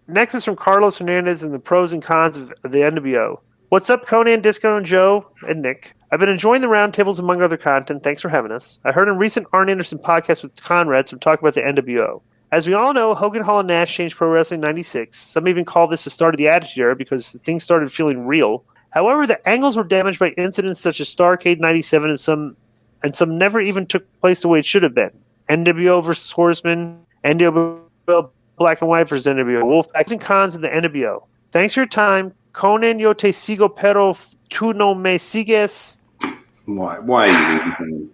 Next is from Carlos Hernandez and the pros and cons of the nWo. What's up, Conan, Disco, and Joe, and Nick? I've been enjoying the roundtables among other content. Thanks for having us. I heard a recent Arn Anderson podcast with Conrad some talk about the nWo. As we all know, Hogan, Hall, and Nash changed pro wrestling in '96. Some even call this the start of the Attitude Era because things started feeling real. However, the angles were damaged by incidents such as Starrcade '97 and some never even took place the way it should have been. nWo versus Horseman, nWo Black and White versus nWo Wolfpack, and cons of the nWo. Thanks for your time. Conan, yo te sigo, pero tú no me sigues. Why are you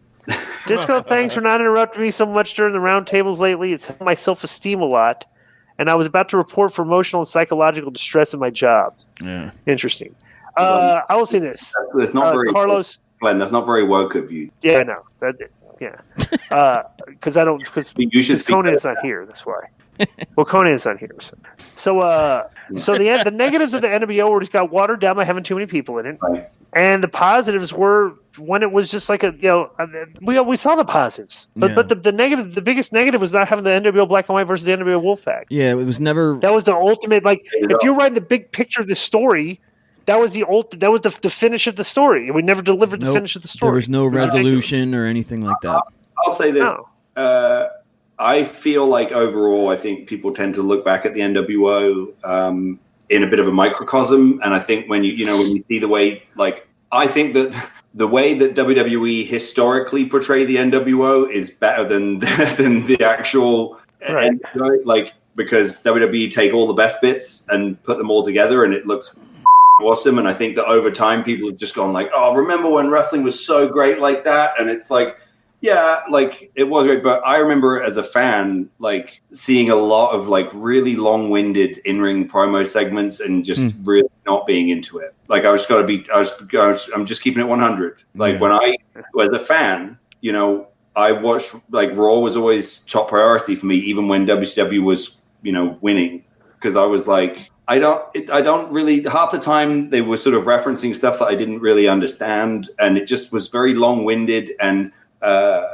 Disco, thanks for not interrupting me so much during the roundtables lately. It's helped my self-esteem a lot. And I was about to report for emotional and psychological distress in my job. Yeah. Interesting. I will say this. It's not very Carlos. Glenn, that's not very woke of you. Yeah, I know. Because Conan's not here. That's why. Well, Conan's not here. So the negatives of the nWo were just got watered down by having too many people in it. Right. And the positives were when it was just like we saw the positives, but the negative, the biggest negative was not having the nWo Black and White versus the nWo Wolfpack. Yeah, it was never. That was the ultimate. Like, if you're writing the big picture of the story, that was the finish of the story. We never delivered the finish of the story. There was no resolution or anything like that. I'll say this. No. I feel like overall, I think people tend to look back at the nWo in a bit of a microcosm, and I think when you see the way, like, I think that the way that WWE historically portray the nWo is better than the actual nWo, like, because WWE take all the best bits and put them all together, and it looks awesome. And I think that over time, people have just gone like, "Oh, remember when wrestling was so great like that?" And it's like, yeah, like, it was great, but I remember as a fan, like, seeing a lot of, like, really long-winded in-ring promo segments and just really not being into it. Like, I'm just keeping it 100. Like, when I was a fan, I watched, like, Raw was always top priority for me, even when WCW was, winning, because I was like, I don't really, half the time they were sort of referencing stuff that I didn't really understand, and it just was very long-winded, and I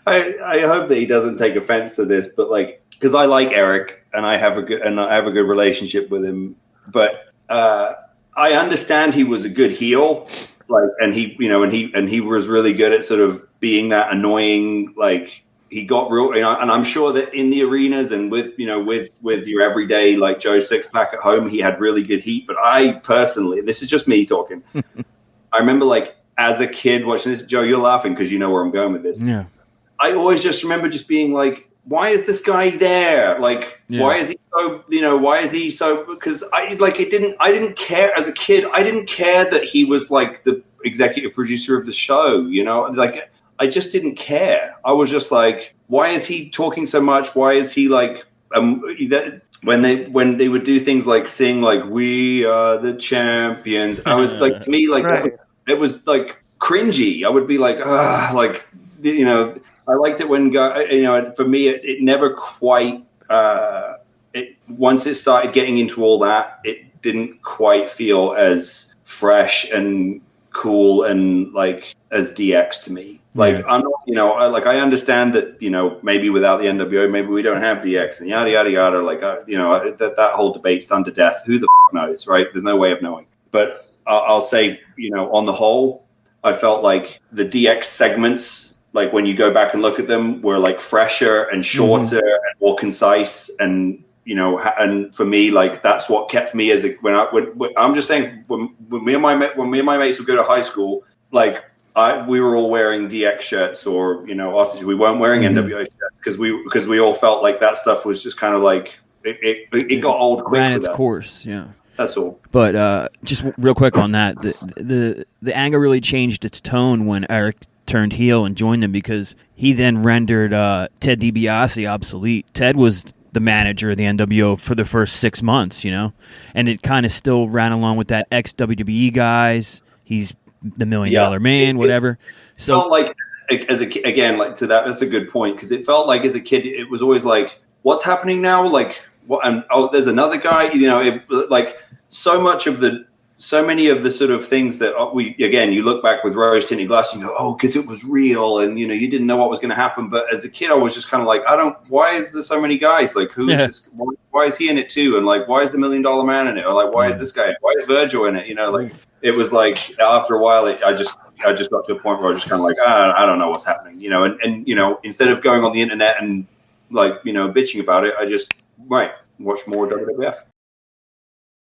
hope that he doesn't take offense to this, but, like, because I like Eric and I have a good relationship with him, but I understand he was a good heel, like, and he was really good at sort of being that annoying, like, he got real, and I'm sure that in the arenas and with your everyday, like, Joe Six-Pac at home, he had really good heat. But I personally, and this is just me talking, I remember, like, as a kid watching this, Joe, you're laughing because you know where I'm going with this. Yeah. I always just remember just being like, why is this guy there? Like, why is he so, because I didn't care as a kid. I didn't care that he was, like, the executive producer of the show, like, I just didn't care. I was just like, why is he talking so much? Why is he, like, when they would do things like sing, like, we are the champions, I was like, to me, like, it was, like, cringy. I would be like, like, I liked it when, for me, it never quite, once it started getting into all that, it didn't quite feel as fresh and cool and, like, as DX to me. Like, I'm not, like, I understand that, maybe without the nWo, maybe we don't have DX and yada, yada, yada. Like, that whole debate's done to death. Who the knows, right? There's no way of knowing. But I'll say, on the whole, I felt like the DX segments, like, when you go back and look at them, were, like, fresher and shorter and more concise. And, and for me, like, that's what kept me as I'm just saying, when me and my mates would go to high school, like, we were all wearing DX shirts, or, we weren't wearing nWo shirts because we all felt like that stuff was just kind of like, it got old quick. Ran its course, yeah. That's all. But just real quick on that, the anger really changed its tone when Eric turned heel and joined them, because he then rendered Ted DiBiase obsolete. Ted was the manager of the nWo for the first 6 months, and it kind of still ran along with that ex-WWE guys. He's the $1 Million Man, whatever. So, felt like, as a kid, again, like, to that, that's a good point, because it felt like as a kid, it was always like, what's happening now? Like, what? And there's another guy. Like, so much of the so many of the sort of things that you look back with rose tinted glass, you go, oh, because it was real, and you didn't know what was going to happen. But as a kid, I was just kind of like, why is there so many guys? Like, who is this? Why is he in it too? And like, why is the $1 Million Man in it? Or like, why is this guy? Why is Virgil in it? Like it was like after a while, I just got to a point where I was just kind of like, I don't know what's happening, and instead of going on the internet and like bitching about it, I just watch more WWF.